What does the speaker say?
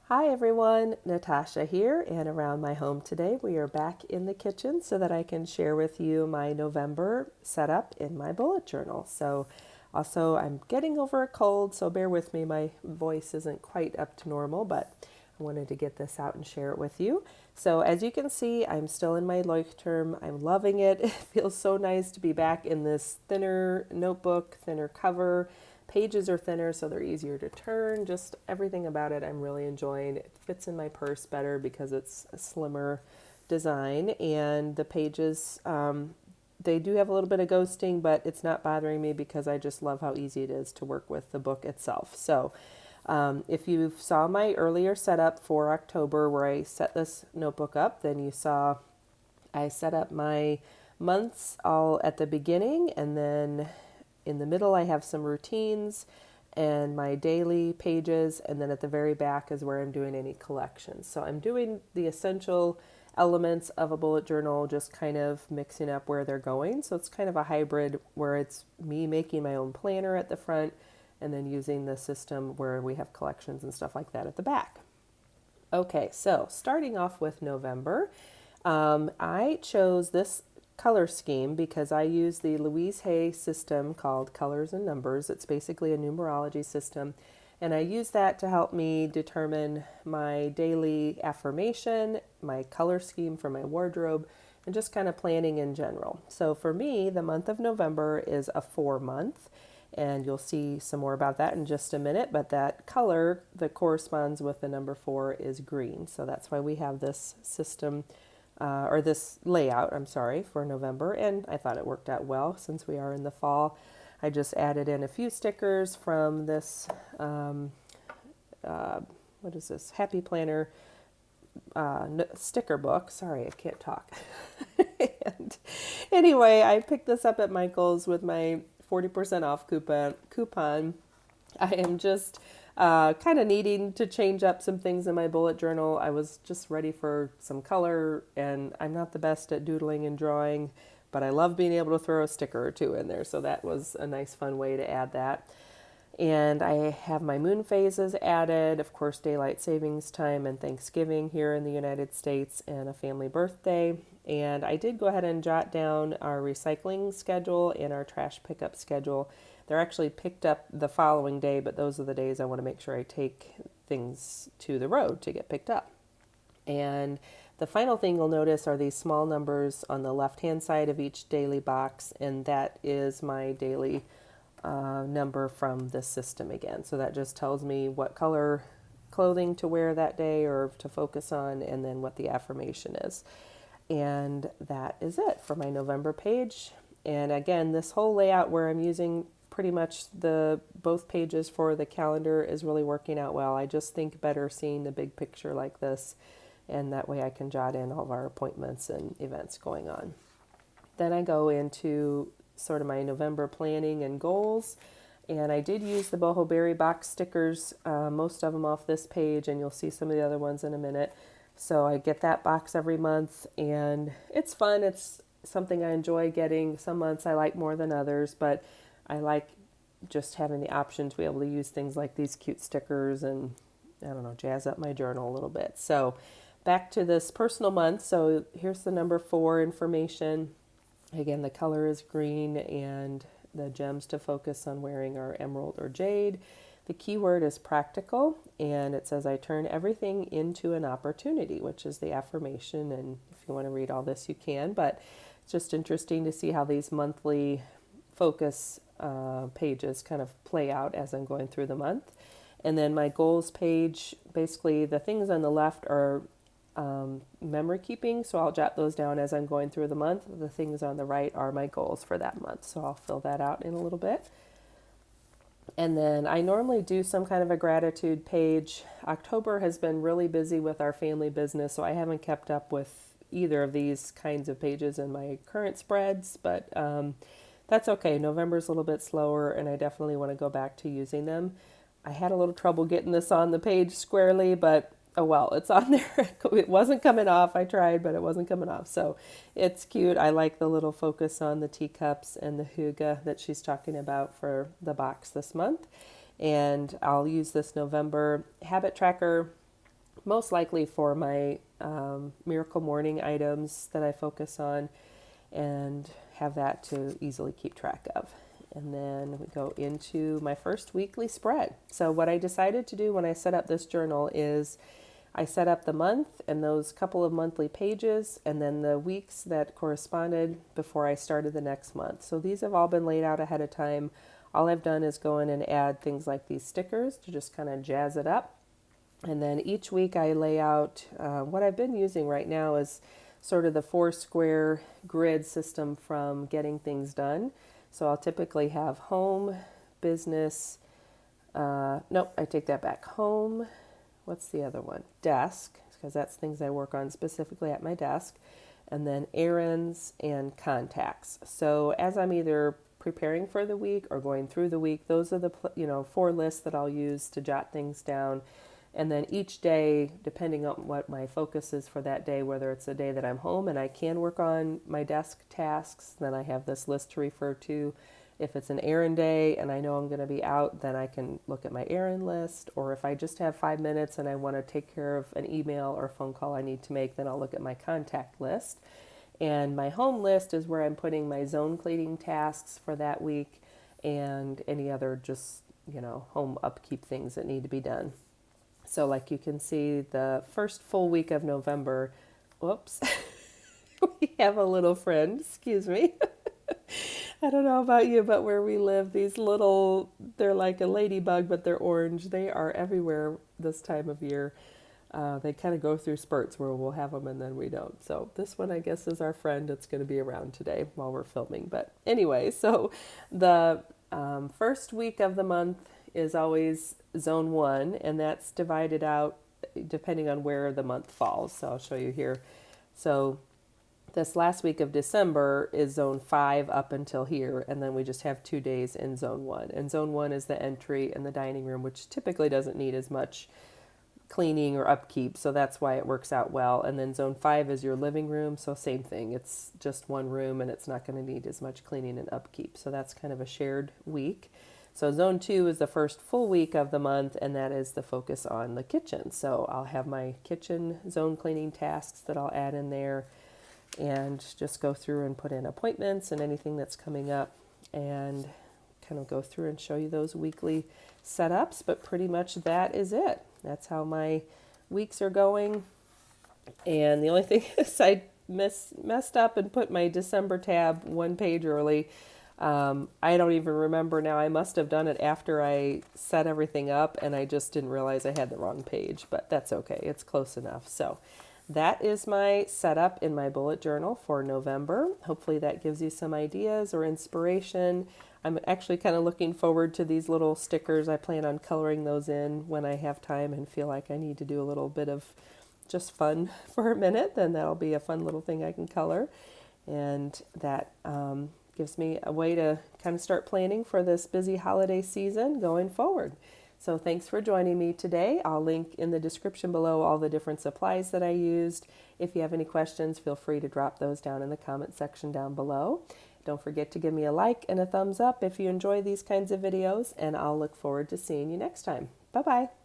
Hi everyone, Natasha here, and around my home today we are back in the kitchen so that I can share with you my November setup in my bullet journal. So also I'm getting over a cold, so bear with me, my voice isn't quite up to normal, but I wanted to get this out and share it with you. So as you can see, I'm still in my Leuchtturm. I'm loving it. It feels so nice to be back in this thinner notebook, thinner cover. Pages are thinner, so they're easier to turn. Just everything about it I'm really enjoying. It fits in my purse better because it's a slimmer design, and the pages, they do have a little bit of ghosting, but it's not bothering me because I just love how easy it is to work with the book itself. So if you saw my earlier setup for October where I set this notebook up, then you saw I set up my months all at the beginning, and then in the middle I have some routines and my daily pages, and then at the very back is where I'm doing any collections. So I'm doing the essential elements of a bullet journal, just kind of mixing up where they're going. So it's kind of a hybrid where it's me making my own planner at the front and then using the system where we have collections and stuff like that at the back. Okay, so starting off with November, I chose this color scheme because I use the Louise Hay system called Colors and Numbers. It's basically a numerology system, and I use that to help me determine my daily affirmation, my color scheme for my wardrobe, and just kind of planning in general. So for me, the month of November is a 4 month, and you'll see some more about that in just a minute, but that color that corresponds with the number 4 is green. So that's why we have this system, or this layout, I'm sorry, for November, and I thought it worked out well since we are in the fall. I just added in a few stickers from this, what is this, Happy Planner sticker book. Sorry, I can't talk. And anyway, I picked this up at Michael's with my 40% off coupon. I am just kind of needing to change up some things in my bullet journal. I was just ready for some color, and I'm not the best at doodling and drawing, but I love being able to throw a sticker or two in there. So that was a nice, fun way to add that. And I have my moon phases added, of course, daylight savings time and Thanksgiving here in the United States, and a family birthday. And I did go ahead and jot down our recycling schedule and our trash pickup schedule. They're actually picked up the following day, but those are the days I want to make sure I take things to the road to get picked up. And the final thing you'll notice are these small numbers on the left-hand side of each daily box, and that is my daily number from the system again. So that just tells me what color clothing to wear that day or to focus on, and then what the affirmation is. And that is it for my November page. And again, this whole layout where I'm using pretty much the both pages for the calendar is really working out well. I just think better seeing the big picture like this, and that way I can jot in all of our appointments and events going on. Then I go into sort of my November planning and goals. And I did use the Boho Berry box stickers, most of them off this page, and you'll see some of the other ones in a minute. So I get that box every month, and it's fun. It's something I enjoy getting. Some months I like more than others, but I like just having the option to be able to use things like these cute stickers and, I don't know, jazz up my journal a little bit. So back to this personal month. So here's the number 4 information. Again, the color is green, and the gems to focus on wearing are emerald or jade. The keyword is practical, and it says I turn everything into an opportunity, which is the affirmation. And if you want to read all this, you can, but it's just interesting to see how these monthly focus pages kind of play out as I'm going through the month. And then my goals page, basically the things on the left are memory keeping, so I'll jot those down as I'm going through the month. The things on the right are my goals for that month, so I'll fill that out in a little bit. And then I normally do some kind of a gratitude page. October has been really busy with our family business, so I haven't kept up with either of these kinds of pages in my current spreads, but that's okay. November's a little bit slower, and I definitely want to go back to using them. I had a little trouble getting this on the page squarely, but oh well, it's on there. It wasn't coming off. I tried, but it wasn't coming off. So it's cute. I like the little focus on the teacups and the hygge that she's talking about for the box this month. And I'll use this November habit tracker most likely for my Miracle Morning items that I focus on, and have that to easily keep track of. And then we go into my first weekly spread. So what I decided to do when I set up this journal is I set up the month and those couple of monthly pages, and then the weeks that corresponded before I started the next month. So these have all been laid out ahead of time. All I've done is go in and add things like these stickers to just kind of jazz it up. And then each week I lay out what I've been using right now is sort of the 4 square grid system from Getting Things Done. So I'll typically have home, business, nope, I take that back. Home, what's the other one? Desk, because that's things I work on specifically at my desk. And then errands and contacts. So as I'm either preparing for the week or going through the week, those are the 4 lists that I'll use to jot things down. And then each day, depending on what my focus is for that day, whether it's a day that I'm home and I can work on my desk tasks, then I have this list to refer to. If it's an errand day and I know I'm going to be out, then I can look at my errand list. Or if I just have 5 minutes and I want to take care of an email or phone call I need to make, then I'll look at my contact list. And my home list is where I'm putting my zone cleaning tasks for that week and any other just, home upkeep things that need to be done. So like you can see, the first full week of November, whoops, we have a little friend, excuse me. I don't know about you, but where we live, these little, they're like a ladybug, but they're orange. They are everywhere this time of year. They kind of go through spurts where we'll have them and then we don't. So this one, I guess, is our friend. It's going to be around today while we're filming. But anyway, so the first week of the month is always zone 1, and that's divided out depending on where the month falls. So I'll show you here. So this last week of December is zone 5 up until here, and then we just have 2 days in zone 1. And zone 1 is the entry and the dining room, which typically doesn't need as much cleaning or upkeep, so that's why it works out well. And then zone 5 is your living room, so same thing. It's just one room and it's not going to need as much cleaning and upkeep. So that's kind of a shared week. So zone 2 is the first full week of the month, and that is the focus on the kitchen. So I'll have my kitchen zone cleaning tasks that I'll add in there and just go through and put in appointments and anything that's coming up and kind of go through and show you those weekly setups. But pretty much that is it. That's how my weeks are going. And the only thing is I messed up and put my December tab 1 page early. I don't even remember now. I must have done it after I set everything up and I just didn't realize I had the wrong page, but that's okay. It's close enough. So that is my setup in my bullet journal for November. Hopefully that gives you some ideas or inspiration. I'm actually kind of looking forward to these little stickers. I plan on coloring those in when I have time and feel like I need to do a little bit of just fun for a minute. Then that'll be a fun little thing I can color. And that gives me a way to kind of start planning for this busy holiday season going forward. So thanks for joining me today. I'll link in the description below all the different supplies that I used. If you have any questions, feel free to drop those down in the comment section down below. Don't forget to give me a like and a thumbs up if you enjoy these kinds of videos, and I'll look forward to seeing you next time. Bye-bye.